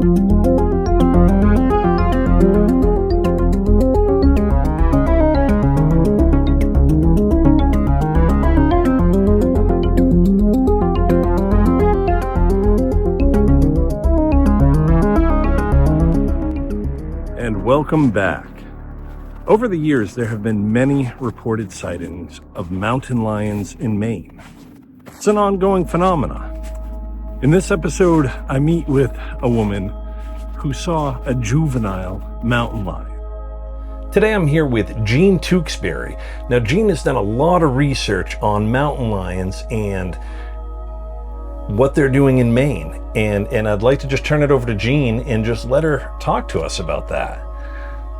Welcome back. Over the years, there have been many reported sightings of mountain lions in Maine. It's an ongoing phenomenon. In this episode, I meet with a woman who saw a juvenile mountain lion. Today I'm here with Jean Tewksbury. Now, Jean has done a lot of research on mountain lions and what they're doing in Maine. And I'd like to just turn it over to Jean and just let her talk to us about that.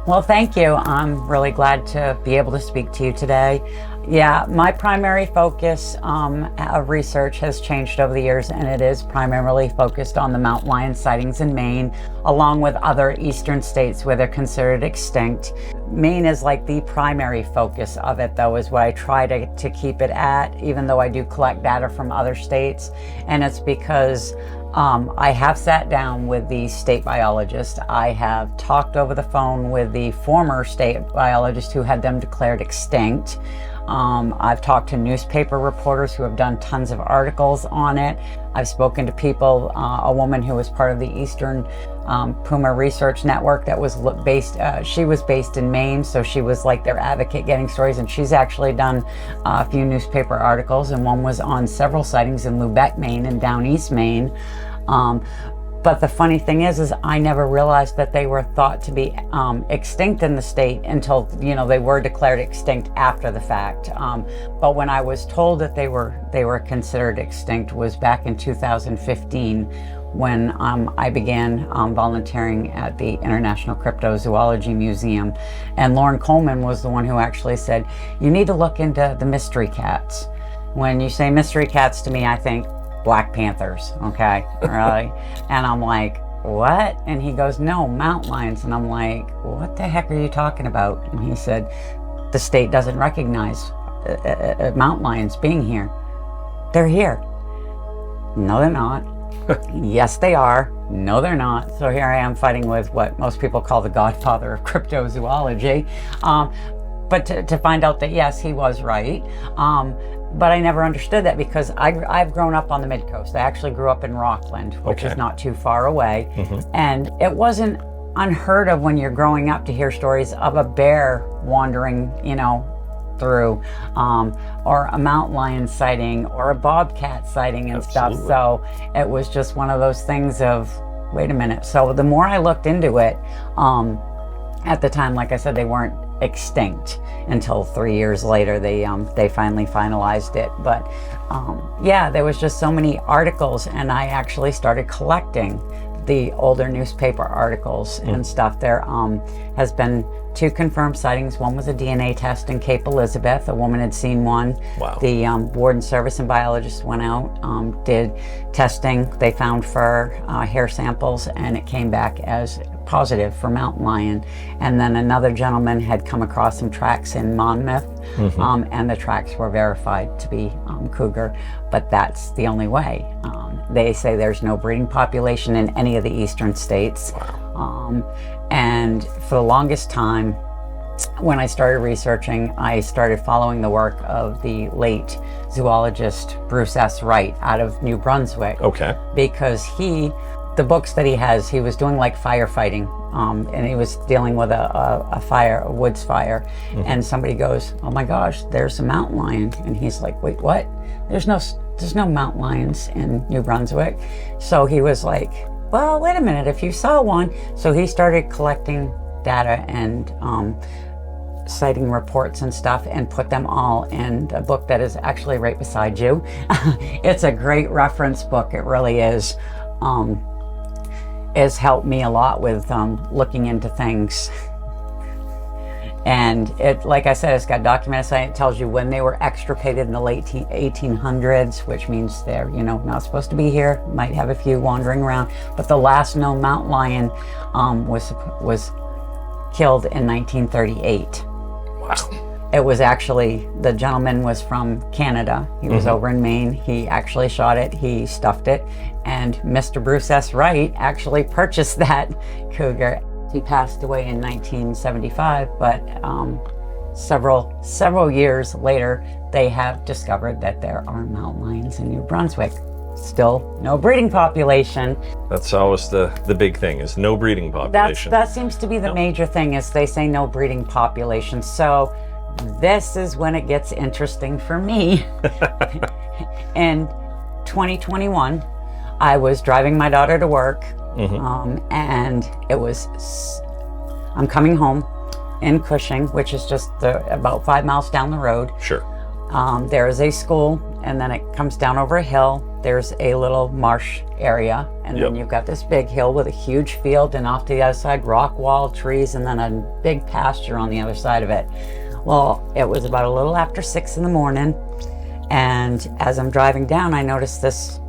Well, thank you. I'm really glad to be able to speak to you today. Yeah, my primary focus of research has changed over the years, and it is primarily focused on the mountain lion sightings in Maine, along with other eastern states where they're considered extinct. Maine is like the primary focus of it, though, is what I try to keep it at, even though I do collect data from other states. And it's because I have sat down with the state biologist. I have talked over the phone with the former state biologist who had them declared extinct. I've talked to newspaper reporters who have done tons of articles on it. I've spoken to people, a woman who was part of the Eastern Puma Research Network that was she was based in Maine, so she was like their advocate getting stories, and she's actually done a few newspaper articles, and one was on several sightings in Lubec, Maine and down East Maine. But the funny thing is I never realized that they were thought to be extinct in the state until, they were declared extinct after the fact. But when I was told that they were considered extinct was back in 2015 when I began volunteering at the International Cryptozoology Museum. And Lauren Coleman was the one who actually said, you need to look into the mystery cats. When you say mystery cats to me, I think Black Panthers, okay, really? And I'm like, what? And he goes, no, mountain lions. And I'm like, what the heck are you talking about? And he said, the state doesn't recognize mountain lions being here. They're here. No, they're not. Yes, they are. No, they're not. So here I am fighting with what most people call the godfather of cryptozoology. But to find out that, yes, he was right. But I never understood that because I've grown up on the mid-coast. I actually grew up in Rockland, which is not too far away. Mm-hmm. And it wasn't unheard of when you're growing up to hear stories of a bear wandering, through, or a mountain lion sighting, or a bobcat sighting and stuff. So it was just one of those things of, wait a minute. So the more I looked into it, at the time, like I said, they weren't extinct until 3 years later. They finally finalized it. But yeah, there was just so many articles, and I actually started collecting the older newspaper articles and stuff. There has been 2 confirmed sightings. One was a DNA test in Cape Elizabeth. A woman had seen one. Wow. The Warden Service and biologists went out, did testing. They found fur, hair samples, and it came back as positive for mountain lion. And then another gentleman had come across some tracks in Monmouth, and the tracks were verified to be cougar, but that's the only way. They say there's no breeding population in any of the eastern states. Wow. And for the longest time, when I started researching, I started following the work of the late zoologist Bruce S. Wright out of New Brunswick. Okay. Because the books that he has, he was doing like firefighting, and he was dealing with a woods fire, and somebody goes, oh my gosh, there's a mountain lion. And he's like, wait, what? There's no mountain lions in New Brunswick. So he was like, well, wait a minute, if you saw one. So he started collecting data and citing reports and stuff and put them all in a book that is actually right beside you. It's a great reference book, it really is. Has helped me a lot with looking into things. And it, like I said, it's got documented science. It tells you when they were extirpated in the late 1800s, which means they're, not supposed to be here. Might have a few wandering around. But the last known mountain lion was killed in 1938. Wow. It was actually, the gentleman was from Canada. He was over in Maine. He actually shot it, he stuffed it, and Mr. Bruce S. Wright actually purchased that cougar. He passed away in 1975, but several years later, they have discovered that there are mountain lions in New Brunswick. Still no breeding population. That's always the big thing, is no breeding population. That seems to be the major thing, is they say no breeding population. So this is when it gets interesting for me. In 2021, I was driving my daughter to work, and I'm coming home in Cushing, which is just about 5 miles down the road. Sure. There is a school, and then it comes down over a hill. There's a little marsh area, and then you've got this big hill with a huge field, and off to the other side, rock wall, trees, and then a big pasture on the other side of it. Well, it was about a little after 6 in the morning, and as I'm driving down, I noticed this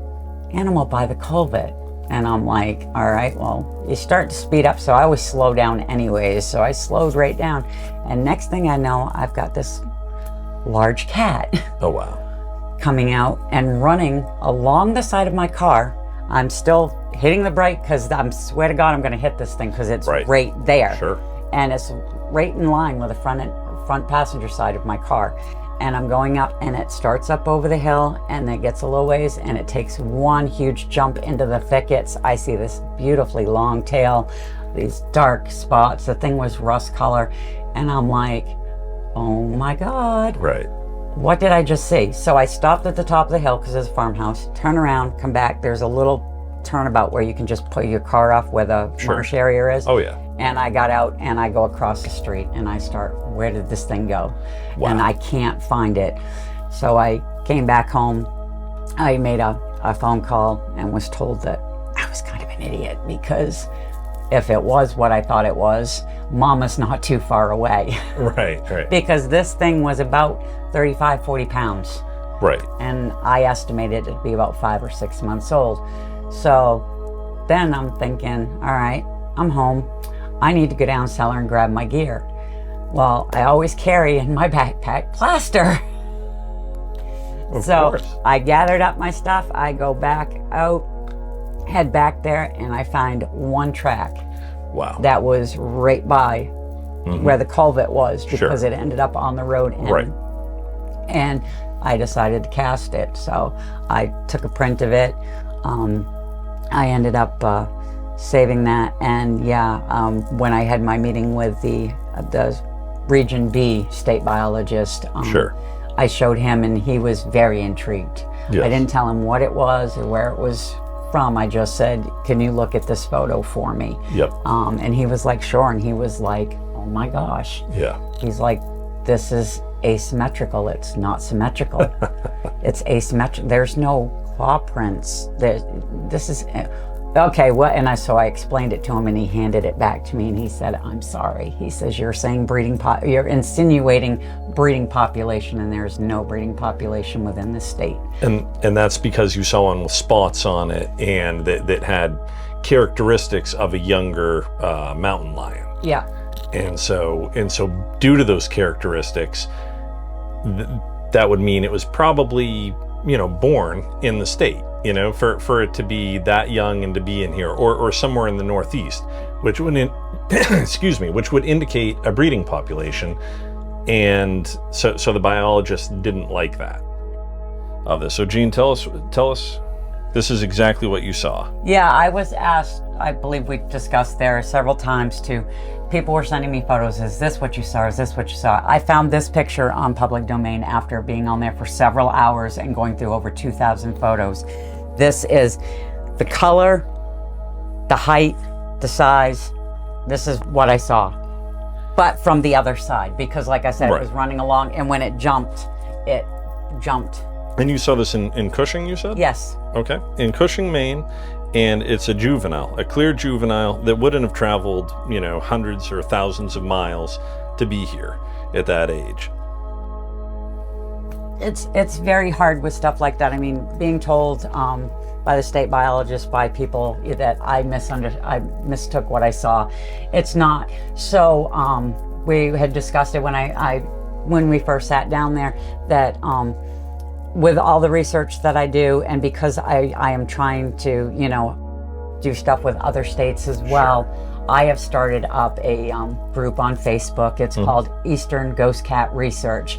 animal by the culvert. And I'm like, all right, well, you start to speed up, so I always slow down anyways. So I slowed right down, and next thing I know, I've got this large cat. Oh, wow. Coming out and running along the side of my car. I'm still hitting the brake because I swear to God I'm going to hit this thing because it's right there. Sure. And it's right in line with the front passenger side of my car. And I'm going up, and it starts up over the hill, and it gets a little ways, and it takes one huge jump into the thickets. I see this beautifully long tail, these dark spots. The thing was rust color, and I'm like, oh my God. Right. What did I just see? So I stopped at the top of the hill because there's a farmhouse, turn around, come back. There's a little turnabout where you can just pull your car off where the marsh area is. Oh, yeah. And I got out, and I go across the street, and I start, where did this thing go? Wow. And I can't find it. So I came back home. I made a phone call and was told that I was kind of an idiot, because if it was what I thought it was, Mama's not too far away. Right. Because this thing was about 35, 40 pounds. Right. And I estimated it to be about 5 or 6 months old. So then I'm thinking, all right, I'm home. I need to go down cellar and grab my gear. Well, I always carry in my backpack plaster. Of course. I gathered up my stuff. I go back out, head back there, and I find one track. Wow. That was right by where the culvert was, because it ended up on the road. And I decided to cast it. So I took a print of it. I ended up saving that. And when I had my meeting with the Region B state biologist, I showed him, and he was very intrigued. Yes. I didn't tell him what it was or where it was from. I just said, can you look at this photo for me? Yep. And he was like, sure. And he was like, oh my gosh. Yeah. He's like, this is asymmetrical. It's not symmetrical. It's asymmetrical. There's no claw prints. This is okay. What? And so I explained it to him, and he handed it back to me, and he said, I'm sorry. He says, you're saying you're insinuating breeding population, and there's no breeding population within the state. And that's because you saw one with spots on it, and that had characteristics of a younger mountain lion. Yeah. And so due to those characteristics, that would mean it was probably, born in the state, for it to be that young and to be in here, or somewhere in the Northeast, which would, which would indicate a breeding population. And so the biologist didn't like that of this. So Jean, tell us, this is exactly what you saw. Yeah, I was asked, I believe we discussed there several times too. People were sending me photos. Is this what you saw? Is this what you saw? I found this picture on public domain after being on there for several hours and going through over 2,000 photos. This is the color, the height, the size. This is what I saw. But from the other side, because like I said, it was running along, and when it jumped. And you saw this in Cushing, you said? Yes. Okay. In Cushing, Maine. And it's a juvenile, a clear juvenile that wouldn't have traveled, hundreds or thousands of miles to be here at that age. It's very hard with stuff like that. I mean, being told by the state biologist, by people, that I mistook what I saw. It's not. So we had discussed it when I when we first sat down there that with all the research that I do, and because I am trying to, do stuff with other states as well, I have started up a group on Facebook. It's called Eastern Ghost Cat Research,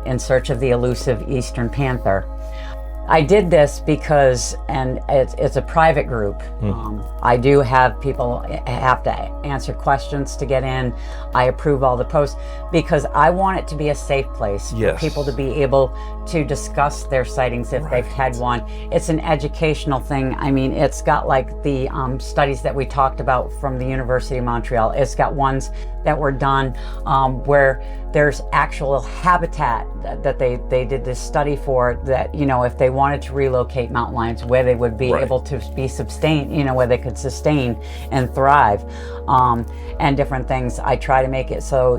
in search of the elusive Eastern Panther. I did this because, and it's a private group. I do have people have to answer questions to get in. I approve all the posts because I want it to be a safe place for people to be able to discuss their sightings if they've had one. It's an educational thing. I mean, it's got like the studies that we talked about from the University of Montreal. It's got ones that were done where there's actual habitat that they did this study for, that, if they wanted to relocate mountain lions, where they would be able to be sustained, where they could sustain and thrive, and different things. I try to make it so,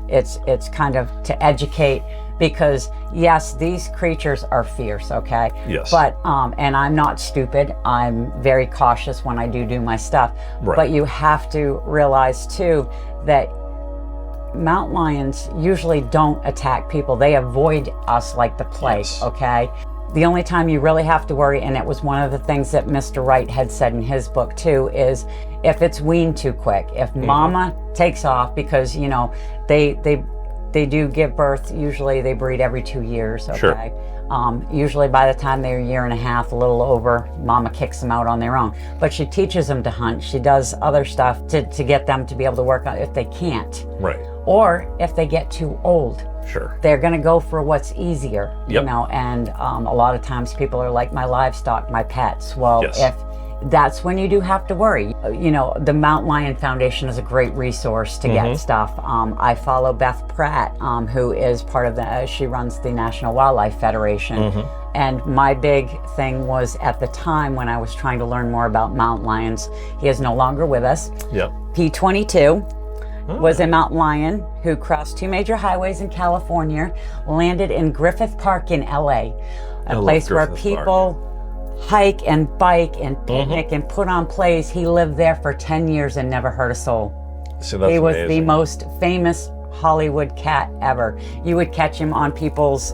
it's kind of to educate, because yes, these creatures are fierce, okay? Yes. But, and I'm not stupid. I'm very cautious when I do my stuff. Right. But you have to realize too that mountain lions usually don't attack people. They avoid us like the plague, okay? The only time you really have to worry, and it was one of the things that Mr. Wright had said in his book too, is if it's weaned too quick. If mama takes off, because, they do give birth, usually they breed every 2 years, okay? Sure. Usually by the time they're a year and a half, a little over, mama kicks them out on their own. But she teaches them to hunt. She does other stuff to get them to be able to work out if they can't. Right. Or if they get too old. Sure. They're going to go for what's easier, Yep. and a lot of times people are like, my livestock, my pets. Well, if that's when you do have to worry. The Mountain Lion Foundation is a great resource to get stuff. I follow Beth Pratt, who is part of she runs the National Wildlife Federation. And my big thing was, at the time when I was trying to learn more about mountain lions, he is no longer with us. Yep. P22 was a mountain lion who crossed 2 major highways in California, landed in Griffith Park in LA, a place where people hike and bike and picnic and put on plays. He lived there for 10 years and never hurt a soul. So that's he was amazing. the most famous Hollywood cat ever. You would catch him on people's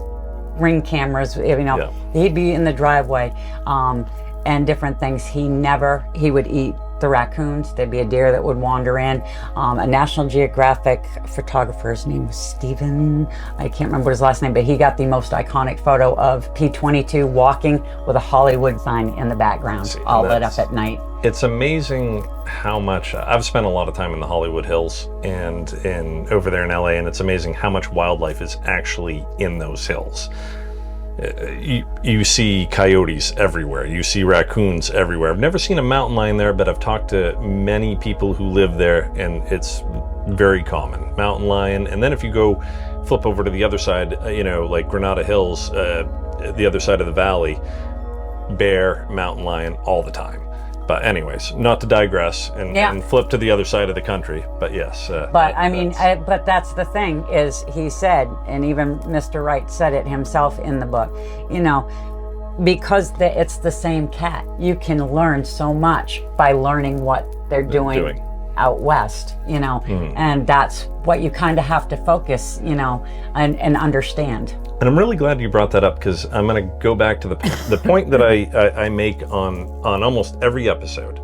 Ring cameras, he'd be in the driveway, and different things. He would eat the raccoons. There'd be a deer that would wander in. A National Geographic photographer's name was Stephen, I can't remember his last name, but he got the most iconic photo of P22 walking with a Hollywood sign in the background, all lit up at night. It's amazing how much I've spent a lot of time in the Hollywood Hills and over there in LA, and it's amazing how much wildlife is actually in those hills. You see coyotes everywhere. You see raccoons everywhere. I've never seen a mountain lion there, but I've talked to many people who live there, and it's very common. Mountain lion. And then if you go flip over to the other side, like Granada Hills, the other side of the valley, bear, mountain lion all the time. But anyways, not to digress and flip to the other side of the country, but yes. But but that's the thing, is he said, and even Mr. Wright said it himself in the book, because it's the same cat, you can learn so much by learning what they're doing out west, and that's what you kind of have to focus, and understand. And I'm really glad you brought that up, because I'm going to go back to the point that I make on almost every episode.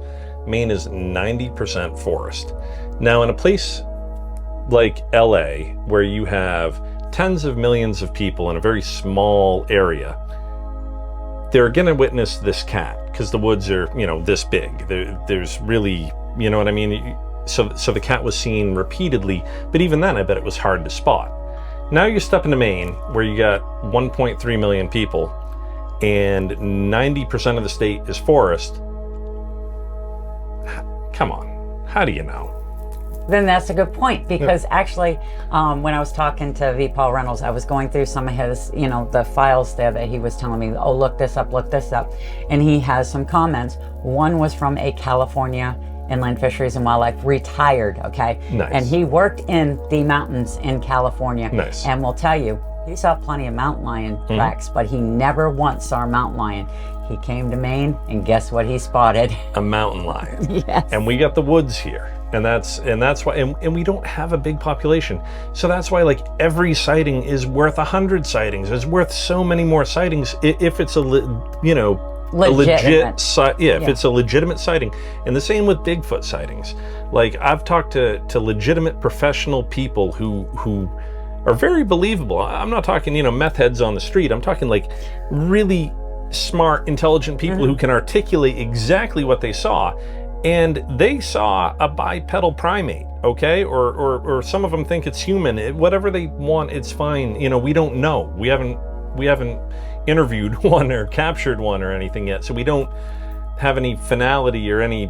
Maine is 90% forest. Now, in a place like LA, where you have tens of millions of people in a very small area, they're going to witness this cat, because the woods are, this big. There's really, you know what I mean? So the cat was seen repeatedly, but even then, I bet it was hard to spot. Now you step into Maine, where you got 1.3 million people, and 90% of the state is forest. Come on, how do you know? Then that's a good point, because actually, when I was talking to V. Paul Reynolds, I was going through some of his, the files there that he was telling me, oh, look this up, and he has some comments. One was from a California Inland Fisheries and Wildlife retired, okay? Nice. And he worked in the mountains in California. Nice. And will tell you, He saw plenty of mountain lion tracks, but he never once saw a mountain lion. He came to Maine, and guess what he spotted? A mountain lion. Yes. And we got the woods here. And that's why, and we don't have a big population. So that's why, like, every sighting is worth 100 sightings. It's worth so many more sightings if it's if it's a legitimate sighting. And the same with Bigfoot sightings. Like, I've talked to legitimate professional people who are very believable. I'm not talking, meth heads on the street. I'm talking like really smart, intelligent people who can articulate exactly what they saw. And they saw a bipedal primate, okay? Or some of them think it's human. Whatever they want, it's fine. We don't know. We haven't interviewed one or captured one or anything yet, so we don't have any finality or any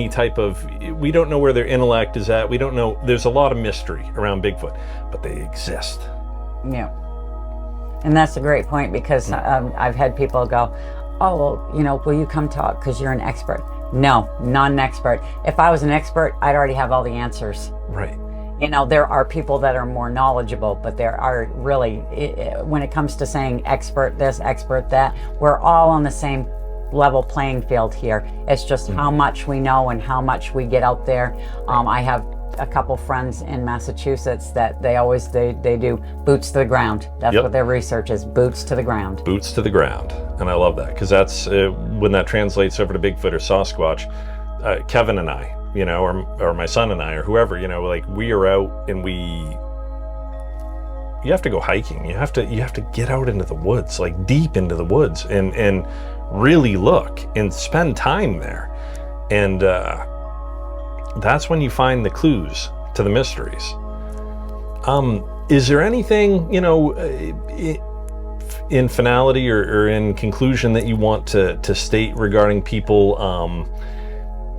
type of, we don't know where their intellect is at. We don't know. There's a lot of mystery around Bigfoot, but they exist. Yeah. And that's a great point, because I've had people go, oh, well, will you come talk because you're an expert? No, not an expert. If I was an expert, I'd already have all the answers. Right. There are people that are more knowledgeable, but there are really, when it comes to saying expert this, expert that, we're all on the same level playing field here. It's just how much we know and how much we get out there. I have a couple friends in Massachusetts that they do boots to the ground. That's what their research is, boots to the ground. Boots to the ground. And I love that, because that's when that translates over to Bigfoot or Sasquatch. Kevin and I, or my son and I, or whoever, like, we are out and you have to go hiking. You have to get out into the woods, like deep into the woods, and really look and spend time there. And that's when you find the clues to the mysteries. Is there anything, in finality or in conclusion that you want to state regarding people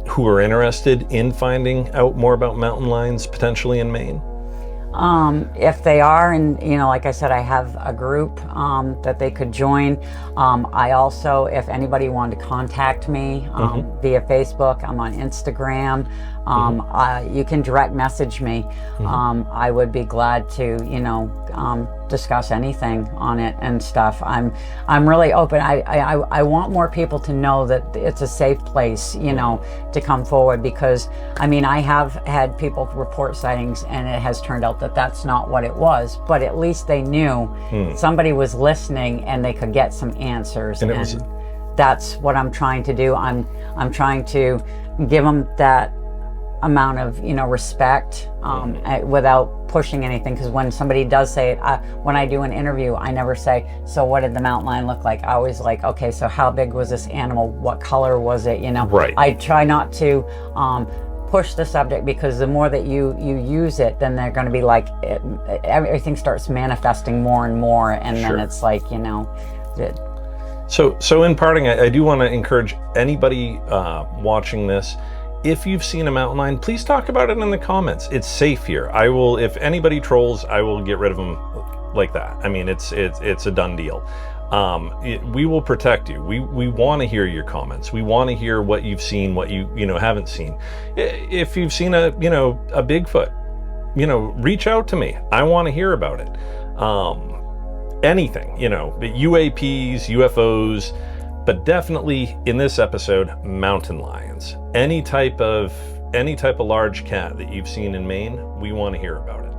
who are interested in finding out more about mountain lions potentially in Maine? If they are, and like I said, I have a group that they could join. I also, if anybody wanted to contact me via Facebook, I'm on Instagram. You can direct message me. I would be glad to, discuss anything on it and stuff. I'm really open. I want more people to know that it's a safe place, to come forward, because I have had people report sightings and it has turned out that that's not what it was, but at least they knew somebody was listening and they could get some answers. And that's what I'm trying to do. I'm trying to give them that amount of respect without pushing anything, because when somebody does say it, when I do an interview, I never say, so what did the mountain lion look like? I always like, okay, so how big was this animal? What color was it? Right. I try not to push the subject, because the more that you use it, then they're going to be like, everything starts manifesting more and more, and then it's like, So in parting, I do want to encourage anybody watching this, if you've seen a mountain lion, please talk about it in the comments. It's safe here. I will, if anybody trolls, I will get rid of them like that. It's a done deal. We will protect you. We want to hear your comments. We want to hear what you've seen, what you haven't seen. If you've seen a Bigfoot, reach out to me. I want to hear about it. Anything, UAPs, UFOs, but definitely in this episode, mountain lions. Any type of large cat that you've seen in Maine, we want to hear about it.